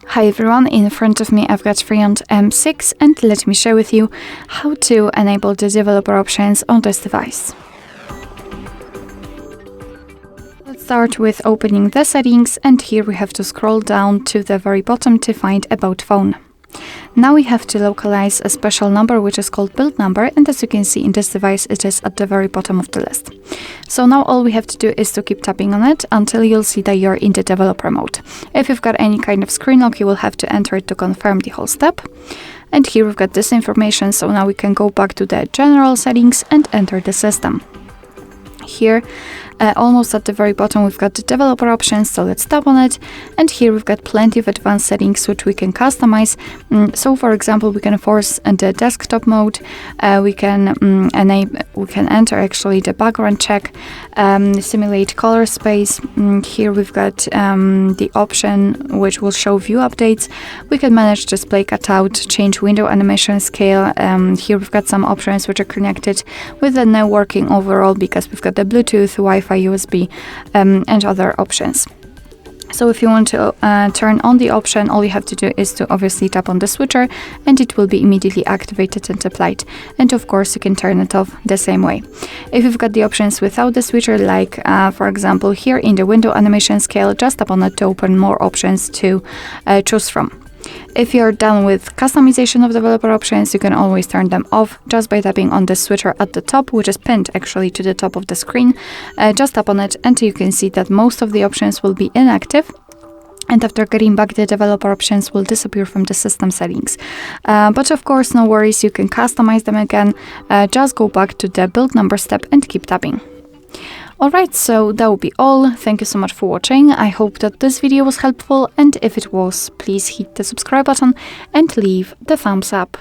Hi everyone, in front of me I've got FREEYOND M6 and let me share with you how to enable the developer options on this device. Let's start with opening the settings, and here we have to scroll down to the very bottom to find About Phone. Now we have to localize a special number which is called build number, and as you can see in this device it is at the very bottom of the list. So now all we have to do is to keep tapping on it until you'll see that you're in the developer mode. If you've got any kind of screen lock, you will have to enter it to confirm the whole step. And here we've got this information, so now we can go back to the general settings and enter the system. Here, almost at the very bottom, we've got the developer options, so let's tap on it. And here we've got plenty of advanced settings which we can customize. So for example, we can force the desktop mode, we can enter actually the background check, simulate color space. Here we've got the option which will show view updates. We can manage display cutout, change window animation scale. Here we've got some options which are connected with the networking overall, because we've got the Bluetooth, Wi-Fi, USB, and other options. So if you want to turn on the option, all you have to do is to obviously tap on the switcher and it will be immediately activated and applied. And of course you can turn it off the same way. If you've got the options without the switcher, like for example here in the window animation scale, just tap on it to open more options to choose from. If you're done with customization of developer options, you can always turn them off just by tapping on the switcher at the top, which is pinned actually to the top of the screen. Just tap on it and you can see that most of the options will be inactive. And after getting back, the developer options will disappear from the system settings. But of course, no worries, you can customize them again. Just go back to the build number step and keep tapping. Alright, so that will be all. Thank you so much for watching. I hope that this video was helpful, and if it was, please hit the subscribe button and leave the thumbs up.